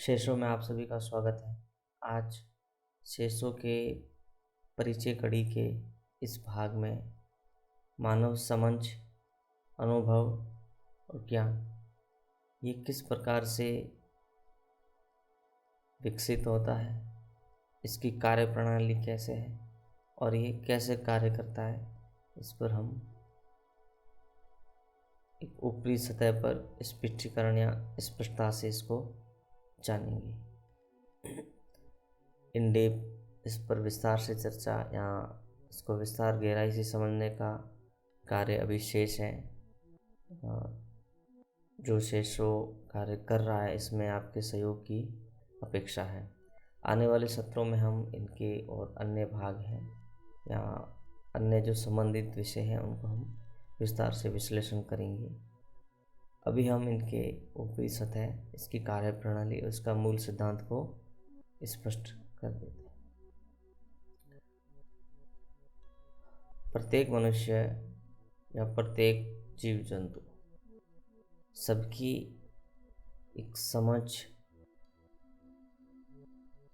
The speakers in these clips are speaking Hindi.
शेषों में आप सभी का स्वागत है। आज शेषों के परिचय कड़ी के इस भाग में मानव समझ, अनुभव और ज्ञान ये किस प्रकार से विकसित होता है, इसकी कार्यप्रणाली कैसे है और ये कैसे कार्य करता है, इस पर हम एक ऊपरी सतह पर स्पष्टीकरण या स्पष्टता से इसको जानेंगे। इन डेप्थ इस पर विस्तार से चर्चा या इसको विस्तार गहराई से समझने का कार्य अभी शेष है। जो शेषों कार्य कर रहा है इसमें आपके सहयोग की अपेक्षा है। आने वाले सत्रों में हम इनके और अन्य भाग हैं या अन्य जो संबंधित विषय हैं उनको हम विस्तार से विश्लेषण करेंगे। अभी हम इनके ऊपरी सतह, इसकी कार्यप्रणाली और इसका मूल सिद्धांत को स्पष्ट कर देते हैं। प्रत्येक मनुष्य या प्रत्येक जीव जंतु सबकी एक समझ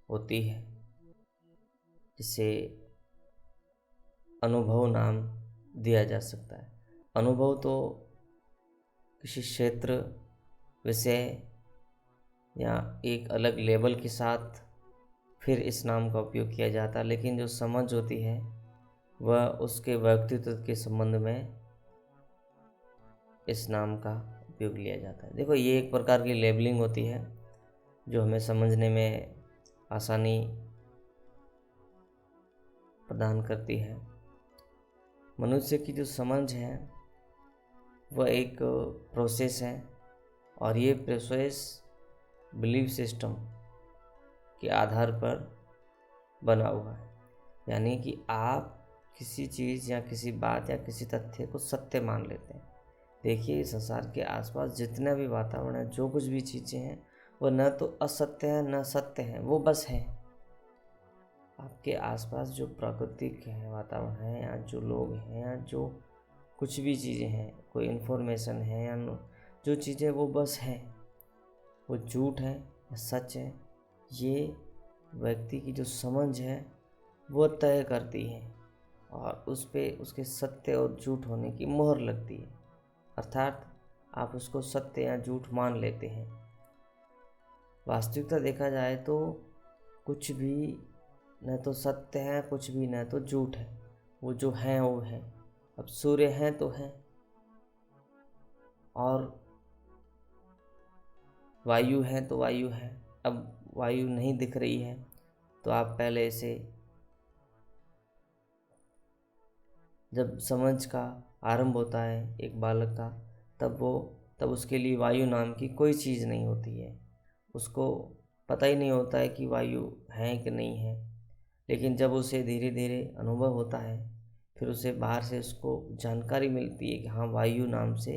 होती है जिसे अनुभव नाम दिया जा सकता है। अनुभव तो किसी क्षेत्र, विषय या एक अलग लेवल के साथ फिर इस नाम का उपयोग किया जाता है, लेकिन जो समझ होती है वह उसके व्यक्तित्व के संबंध में इस नाम का उपयोग लिया जाता है। देखो, ये एक प्रकार की लेबलिंग होती है जो हमें समझने में आसानी प्रदान करती है। मनुष्य की जो समझ है वह एक प्रोसेस है और ये प्रोसेस बिलीफ सिस्टम के आधार पर बना हुआ है। यानी कि आप किसी चीज़ या किसी बात या किसी तथ्य को सत्य मान लेते हैं। देखिए, इस संसार के आसपास जितना भी वातावरण है, जो कुछ भी चीज़ें हैं, वो न तो असत्य है न सत्य है, वो बस है। आपके आसपास जो प्राकृतिक है वातावरण है या जो लोग हैं या जो कुछ भी चीज़ें हैं, कोई इन्फॉर्मेशन है या जो चीज़ें, वो बस है। वो झूठ है या सच है, ये व्यक्ति की जो समझ है वो तय करती है और उस पे उसके सत्य और झूठ होने की मोहर लगती है। अर्थात आप उसको सत्य या झूठ मान लेते हैं। वास्तविकता देखा जाए तो कुछ भी न तो सत्य है, कुछ भी न तो झूठ है। वो जो है वो है। अब सूर्य है तो है और वायु है तो वायु है। अब वायु नहीं दिख रही है तो आप पहले इसे, जब समझ का आरंभ होता है एक बालक का, तब उसके लिए वायु नाम की कोई चीज़ नहीं होती है। उसको पता ही नहीं होता है कि वायु है कि नहीं है। लेकिन जब उसे धीरे धीरे अनुभव होता है, फिर उसे बाहर से उसको जानकारी मिलती है कि हाँ, वायु नाम से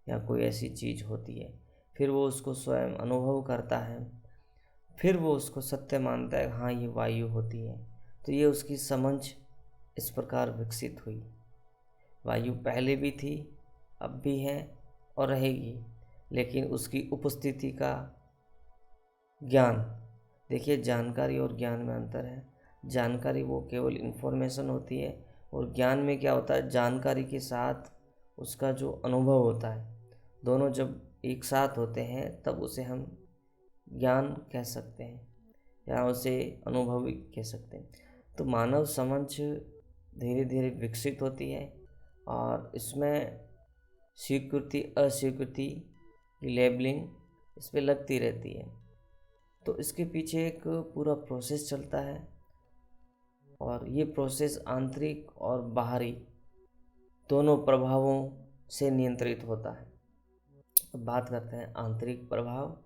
या कोई ऐसी चीज़ होती है। फिर वो उसको स्वयं अनुभव करता है, फिर वो उसको सत्य मानता है, हाँ ये वायु होती है। तो ये उसकी समझ इस प्रकार विकसित हुई। वायु पहले भी थी, अब भी है और रहेगी, लेकिन उसकी उपस्थिति का ज्ञान, देखिए जानकारी और ज्ञान में अंतर है। जानकारी वो केवल इन्फॉर्मेशन होती है और ज्ञान में क्या होता है, जानकारी के साथ उसका जो अनुभव होता है, दोनों जब एक साथ होते हैं तब उसे हम ज्ञान कह सकते हैं या उसे अनुभव भी कह सकते हैं। तो मानव समझ धीरे धीरे विकसित होती है और इसमें स्वीकृति अस्वीकृति की लेबलिंग इस पर लगती रहती है। तो इसके पीछे एक पूरा प्रोसेस चलता है और ये प्रोसेस आंतरिक और बाहरी दोनों प्रभावों से नियंत्रित होता है। अब बात करते हैं आंतरिक प्रभाव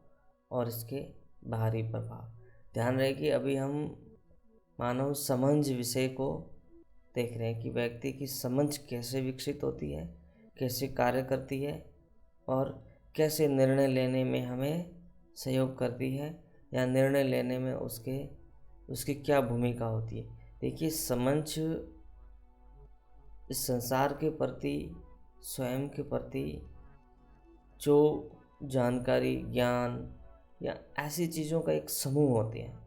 और इसके बाहरी प्रभाव। ध्यान रहे कि अभी हम मानव समझ विषय को देख रहे हैं कि व्यक्ति की समझ कैसे विकसित होती है, कैसे कार्य करती है और कैसे निर्णय लेने में हमें सहयोग करती है या निर्णय लेने में उसकी क्या भूमिका होती है। देखिए, समझ इस संसार के प्रति, स्वयं के प्रति जो जानकारी, ज्ञान या ऐसी चीज़ों का एक समूह होते हैं।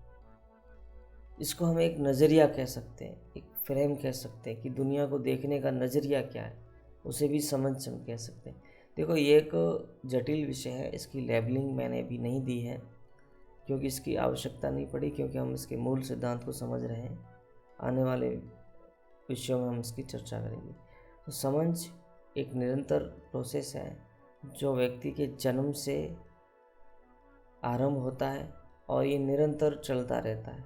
इसको हम एक नज़रिया कह सकते हैं, एक फ्रेम कह सकते हैं कि दुनिया को देखने का नज़रिया क्या है, उसे भी समझ हम कह सकते हैं। देखो, ये एक जटिल विषय है, इसकी लेबलिंग मैंने अभी नहीं दी है क्योंकि इसकी आवश्यकता नहीं पड़ी, क्योंकि हम इसके मूल सिद्धांत को समझ रहे हैं। आने वाले विषयों में हम इसकी चर्चा करेंगे। तो समझ एक निरंतर प्रोसेस है जो व्यक्ति के जन्म से आरंभ होता है और ये निरंतर चलता रहता है।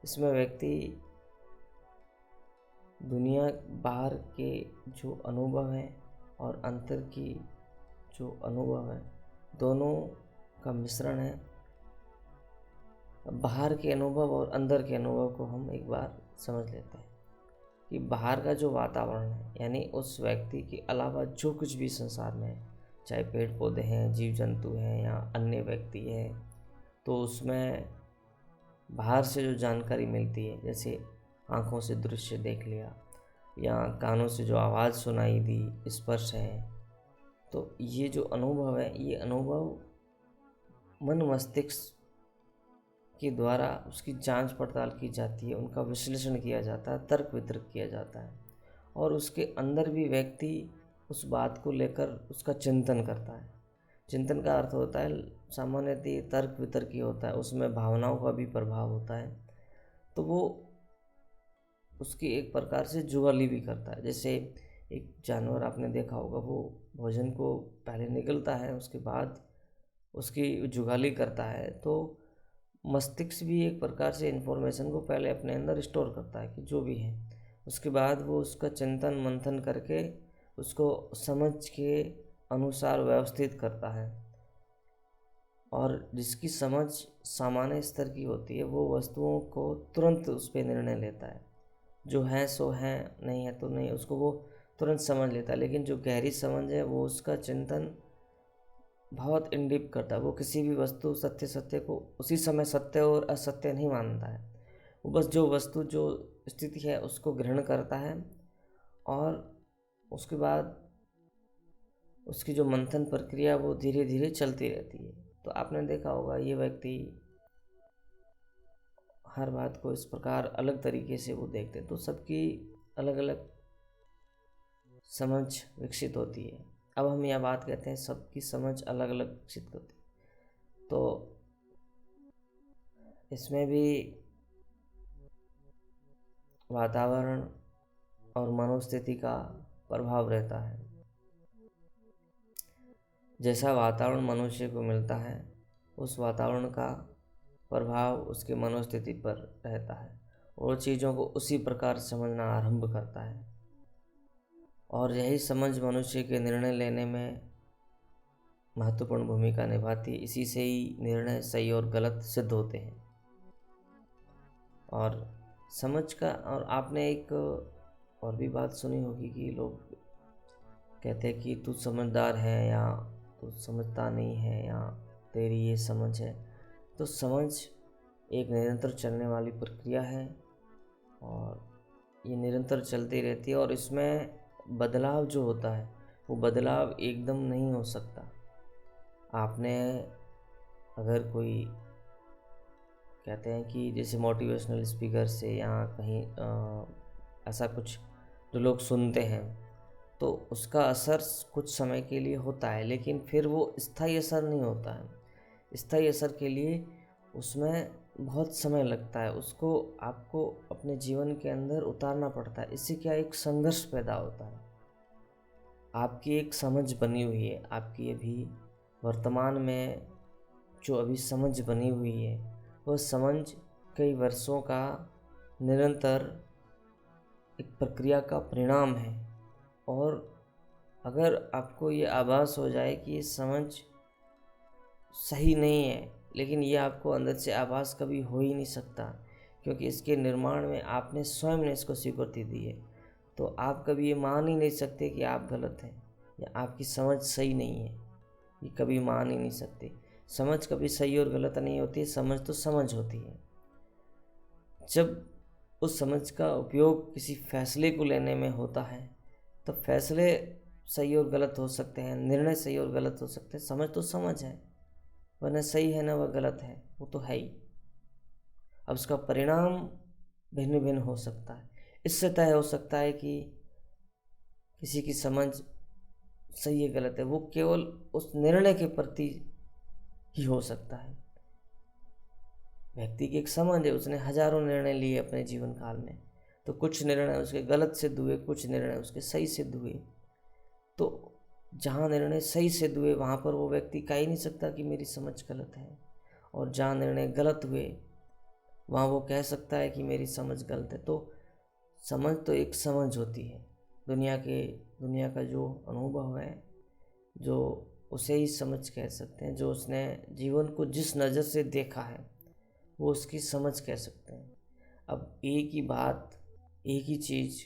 इसमें व्यक्ति दुनिया बाहर के जो अनुभव हैं और अंतर की जो अनुभव है, दोनों का मिश्रण है। बाहर के अनुभव और अंदर के अनुभव को हम एक बार समझ लेते हैं कि बाहर का जो वातावरण है, यानी उस व्यक्ति के अलावा जो कुछ भी संसार में है, चाहे पेड़ पौधे हैं, जीव जंतु हैं या अन्य व्यक्ति है, तो उसमें बाहर से जो जानकारी मिलती है, जैसे आँखों से दृश्य देख लिया या कानों से जो आवाज़ सुनाई दी, स्पर्श है, तो ये जो अनुभव है, ये अनुभव मन मस्तिष्क के द्वारा उसकी जांच पड़ताल की जाती है, उनका विश्लेषण किया जाता है, तर्क वितर्क किया जाता है और उसके अंदर भी व्यक्ति उस बात को लेकर उसका चिंतन करता है। चिंतन का अर्थ होता है सामान्यतः तर्क वितर्क ही होता है, उसमें भावनाओं का भी प्रभाव होता है। तो वो उसकी एक प्रकार से जुगाली भी करता है। जैसे एक जानवर आपने देखा होगा, वो भोजन को पहले निगलता है, उसके बाद उसकी जुगाली करता है। तो मस्तिष्क भी एक प्रकार से इन्फॉर्मेशन को पहले अपने अंदर स्टोर करता है कि जो भी है, उसके बाद वो उसका चिंतन मंथन करके उसको समझ के अनुसार व्यवस्थित करता है। और जिसकी समझ सामान्य स्तर की होती है, वो वस्तुओं को तुरंत उस पर निर्णय लेता है, जो है सो है, नहीं है तो नहीं, उसको वो तुरंत समझ लेता है। लेकिन जो गहरी समझ है, वो उसका चिंतन बहुत इन डीप करता है। वो किसी भी वस्तु सत्य को उसी समय सत्य और असत्य नहीं मानता है। वो बस जो वस्तु जो स्थिति है उसको ग्रहण करता है और उसके बाद उसकी जो मंथन प्रक्रिया वो धीरे धीरे चलती रहती है। तो आपने देखा होगा, ये व्यक्ति हर बात को इस प्रकार अलग तरीके से वो देखते हैं, तो सबकी अलग अलग समझ विकसित होती है। अब हम यह बात कहते हैं सबकी समझ अलग अलग विकसित होती है, तो इसमें भी वातावरण और मनोस्थिति का प्रभाव रहता है। जैसा वातावरण मनुष्य को मिलता है, उस वातावरण का प्रभाव उसके मनोस्थिति पर रहता है और चीज़ों को उसी प्रकार समझना आरंभ करता है। और यही समझ मनुष्य के निर्णय लेने में महत्वपूर्ण भूमिका निभाती है। इसी से ही निर्णय सही और गलत सिद्ध होते हैं। और समझ का, और आपने एक और भी बात सुनी होगी कि लोग कहते हैं कि तू समझदार है या तू समझता नहीं है या तेरी ये समझ है। तो समझ एक निरंतर चलने वाली प्रक्रिया है और ये निरंतर चलती रहती है और इसमें बदलाव जो होता है, वो बदलाव एकदम नहीं हो सकता। आपने अगर कोई कहते हैं कि जैसे मोटिवेशनल स्पीकर से या कहीं ऐसा कुछ जो लोग सुनते हैं, तो उसका असर कुछ समय के लिए होता है, लेकिन फिर वो स्थायी असर नहीं होता है। स्थायी असर के लिए उसमें बहुत समय लगता है, उसको आपको अपने जीवन के अंदर उतारना पड़ता है। इससे क्या, एक संघर्ष पैदा होता है। आपकी एक समझ बनी हुई है, आपकी अभी वर्तमान में जो अभी समझ बनी हुई है, वह समझ कई वर्षों का निरंतर एक प्रक्रिया का परिणाम है। और अगर आपको ये आभास हो जाए कि ये समझ सही नहीं है, लेकिन ये आपको अंदर से आभास कभी हो ही नहीं सकता, क्योंकि इसके निर्माण में आपने स्वयं ने इसको स्वीकृति दी है। तो आप कभी ये मान ही नहीं सकते कि आप गलत हैं या आपकी समझ सही नहीं है, ये कभी मान ही नहीं सकते। समझ कभी सही और गलत नहीं होती, समझ तो समझ होती है। जब उस समझ का उपयोग किसी फैसले को लेने में होता है, तो फैसले सही और गलत हो सकते हैं, निर्णय सही और गलत हो सकते हैं। समझ तो समझ है। वह न सही है न वह गलत है, वो तो है ही। अब उसका परिणाम भिन्न भिन्न हो सकता है। इससे तय हो सकता है कि किसी की समझ सही है गलत है, वो केवल उस निर्णय के प्रति ही हो सकता है। व्यक्ति की एक समझ है, उसने हजारों निर्णय लिए अपने जीवन काल में, तो कुछ निर्णय उसके गलत सिद्ध हुए, कुछ निर्णय उसके सही सिद्ध हुए। तो जहाँ निर्णय सही सिद्ध हुए वहाँ पर वो व्यक्ति कह ही नहीं सकता कि मेरी समझ गलत है, और जहाँ निर्णय गलत हुए वहाँ वो कह सकता है कि मेरी समझ गलत है। तो समझ तो एक समझ होती है। दुनिया का जो अनुभव है, जो उसे ही समझ कह सकते हैं। जो उसने जीवन को जिस नज़र से देखा है वो उसकी समझ कह सकते हैं। अब एक ही बात, एक ही चीज़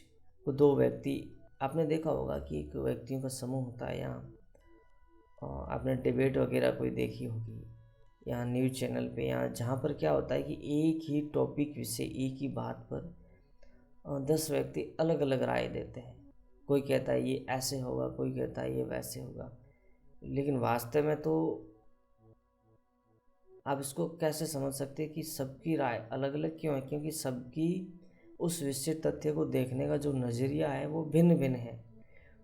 को दो व्यक्ति, आपने देखा होगा कि एक व्यक्तियों का समूह होता है, या आपने डिबेट वगैरह कोई देखी होगी, या न्यूज़ चैनल पे, या जहाँ पर क्या होता है कि एक ही टॉपिक विषय, एक ही बात पर 10 व्यक्ति अलग अलग राय देते हैं। कोई कहता है ये ऐसे होगा, कोई कहता है ये वैसे होगा, लेकिन वास्तव में तो आप इसको कैसे समझ सकते हैं कि सबकी राय अलग अलग क्यों है? क्योंकि सबकी उस विशेष तथ्य को देखने का जो नज़रिया है वो भिन्न भिन्न है।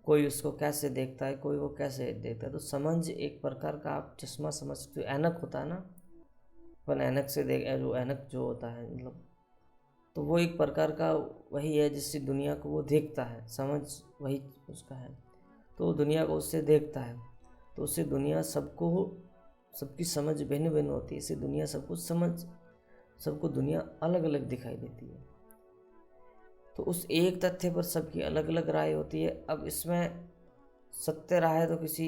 कोई उसको कैसे देखता है, कोई वो कैसे देखता है। तो समझ एक प्रकार का, आप चश्मा समझ सकते हो, ऐनक होता है ना, अपन ऐनक से देख, जो ऐनक जो होता है मतलब, तो वो एक प्रकार का वही है जिससे दुनिया को वो देखता है। समझ वही उसका है, तो वो दुनिया को उससे देखता है, तो उससे दुनिया सबकी समझ भिन्न भिन्न होती है। इससे दुनिया सबको दुनिया अलग अलग दिखाई देती है। तो उस एक तथ्य पर सबकी अलग अलग राय होती है। अब इसमें सत्य राय तो किसी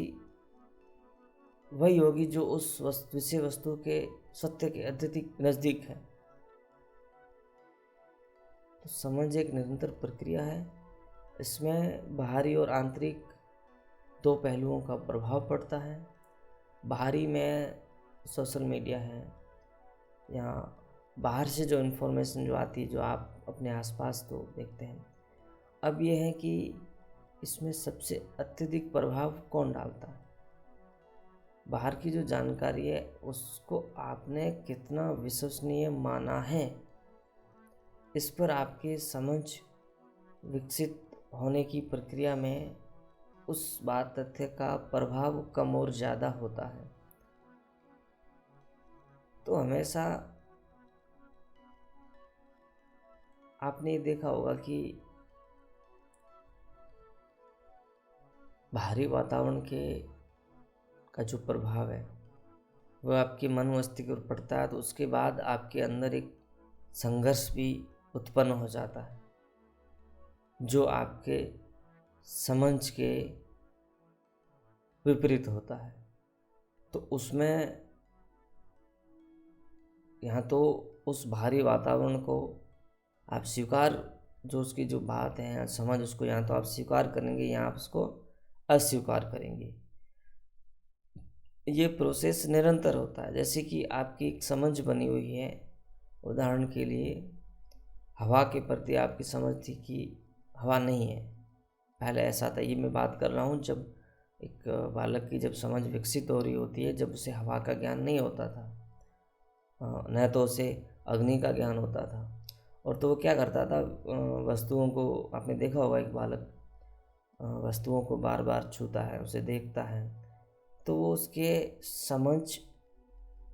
वही होगी जो उस विषय वस्तु के सत्य के अत्यधिक नज़दीक है। तो समझ एक निरंतर प्रक्रिया है। इसमें बाहरी और आंतरिक दो पहलुओं का प्रभाव पड़ता है। बाहरी में सोशल मीडिया है, या बाहर से जो इन्फॉर्मेशन जो आती है, जो आप अपने आसपास तो देखते हैं। अब ये है कि इसमें सबसे अत्यधिक प्रभाव कौन डालता है? बाहर की जो जानकारी है उसको आपने कितना विश्वसनीय माना है, इस पर आपकी समझ विकसित होने की प्रक्रिया में उस बात तथ्य का प्रभाव कम और ज़्यादा होता है। तो हमेशा आपने देखा होगा कि बाहरी वातावरण का जो प्रभाव है वह आपके मन मस्तिष्क पर पड़ता है, तो उसके बाद आपके अंदर एक संघर्ष भी उत्पन्न हो जाता है जो आपके समझ के विपरीत होता है। तो उसमें यहाँ तो उस बाहरी वातावरण को आप जो उसकी जो बात है समझ, उसको यहाँ तो आप स्वीकार करेंगे या आप उसको अस्वीकार करेंगे। ये प्रोसेस निरंतर होता है। जैसे कि आपकी एक समझ बनी हुई है, उदाहरण के लिए हवा के प्रति आपकी समझ थी कि हवा नहीं है। पहले ऐसा था, ये मैं बात कर रहा हूँ जब एक बालक की जब समझ विकसित हो रही होती है, जब उसे हवा का ज्ञान नहीं होता था, न तो उसे अग्नि का ज्ञान होता था। और तो वो क्या करता था, वस्तुओं को, आपने देखा होगा एक बालक वस्तुओं को बार बार छूता है, उसे देखता है, तो वो उसके समझ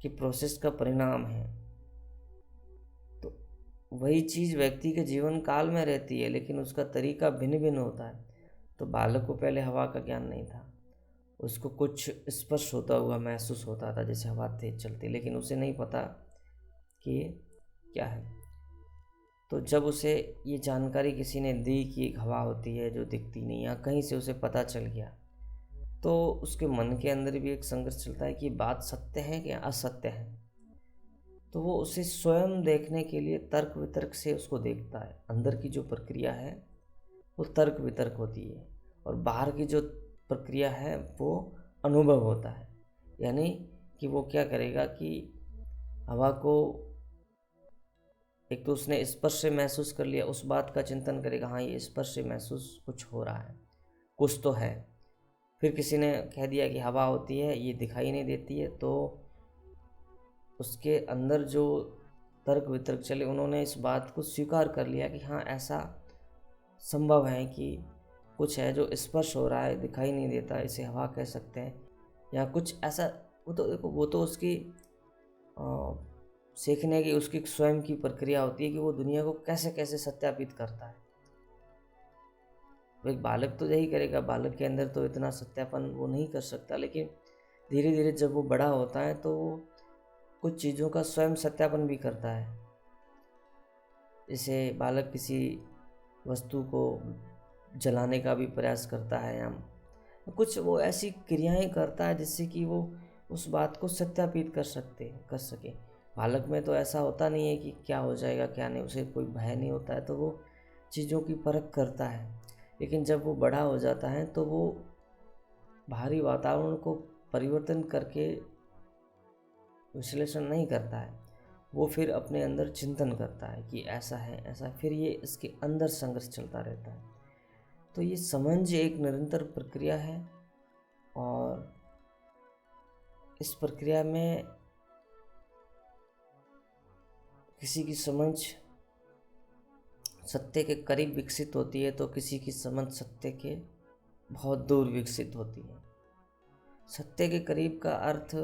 की प्रोसेस का परिणाम है। तो वही चीज़ व्यक्ति के जीवन काल में रहती है, लेकिन उसका तरीका भिन्न भिन्न होता है। तो बालक को पहले हवा का ज्ञान नहीं था, उसको कुछ स्पर्श होता हुआ महसूस होता था जैसे हवा तेज चलती, लेकिन उसे नहीं पता कि ये क्या है। तो जब उसे ये जानकारी किसी ने दी कि एक हवा होती है जो दिखती नहीं, या कहीं से उसे पता चल गया, तो उसके मन के अंदर भी एक संघर्ष चलता है कि बात सत्य है कि असत्य है। तो वो उसे स्वयं देखने के लिए तर्क वितर्क से उसको देखता है। अंदर की जो प्रक्रिया है वो तर्क वितर्क होती है, और बाहर की जो प्रक्रिया है वो अनुभव होता है। यानी कि वो क्या करेगा कि हवा को एक तो उसने स्पर्श से महसूस कर लिया, उस बात का चिंतन करेगा, हाँ ये स्पर्श से महसूस कुछ हो रहा है, कुछ तो है। फिर किसी ने कह दिया कि हवा होती है, ये दिखाई नहीं देती है, तो उसके अंदर जो तर्क वितर्क चले, उन्होंने इस बात को स्वीकार कर लिया कि हाँ, ऐसा संभव है कि कुछ है जो स्पर्श हो रहा है, दिखाई नहीं देता, इसे हवा कह सकते हैं, या कुछ ऐसा। वो तो देखो, वो तो उसकी सीखने की, उसकी स्वयं की प्रक्रिया होती है कि वो दुनिया को कैसे कैसे सत्यापित करता है। वो एक बालक तो यही करेगा, बालक के अंदर तो इतना सत्यापन वो नहीं कर सकता, लेकिन धीरे धीरे जब वो बड़ा होता है तो वो कुछ चीज़ों का स्वयं सत्यापन भी करता है। जैसे बालक किसी वस्तु को जलाने का भी प्रयास करता है, या कुछ वो ऐसी क्रियाएं करता है जिससे कि वो उस बात को सत्यापित कर सके। बालक में तो ऐसा होता नहीं है कि क्या हो जाएगा क्या नहीं, उसे कोई भय नहीं होता है, तो वो चीज़ों की परख करता है। लेकिन जब वो बड़ा हो जाता है तो वो बाहरी वातावरण को परिवर्तन करके विश्लेषण नहीं करता है, वो फिर अपने अंदर चिंतन करता है कि ऐसा है ऐसा, फिर ये इसके अंदर संघर्ष चलता रहता है। तो ये समझ एक निरंतर प्रक्रिया है, और इस प्रक्रिया में किसी की समझ सत्य के करीब विकसित होती है, तो किसी की समझ सत्य के बहुत दूर विकसित होती है। सत्य के करीब का अर्थ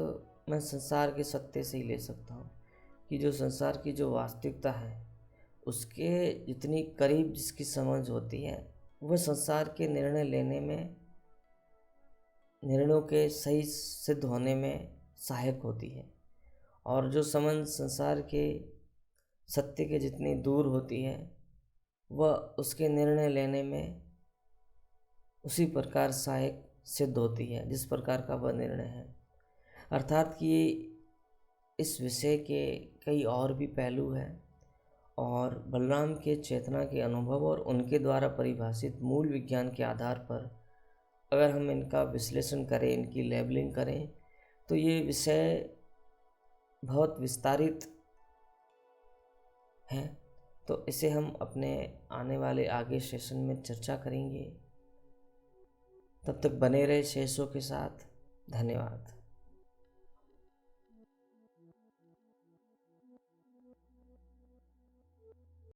मैं संसार के सत्य से ही ले सकता हूँ, कि जो संसार की जो वास्तविकता है उसके जितनी करीब जिसकी समझ होती है, वह संसार के निर्णय लेने में, निर्णयों के सही सिद्ध होने में सहायक होती है। और जो समझ संसार के सत्य के जितनी दूर होती है, वह उसके निर्णय लेने में उसी प्रकार सहायक सिद्ध होती है जिस प्रकार का वह निर्णय है। अर्थात कि इस विषय के कई और भी पहलू हैं, और बलराम के चेतना के अनुभव और उनके द्वारा परिभाषित मूल विज्ञान के आधार पर अगर हम इनका विश्लेषण करें, इनकी लेबलिंग करें, तो ये विषय बहुत विस्तारित है। तो इसे हम अपने आने वाले आगे सेशन में चर्चा करेंगे। तब तक बने रहे शेषों के साथ। धन्यवाद।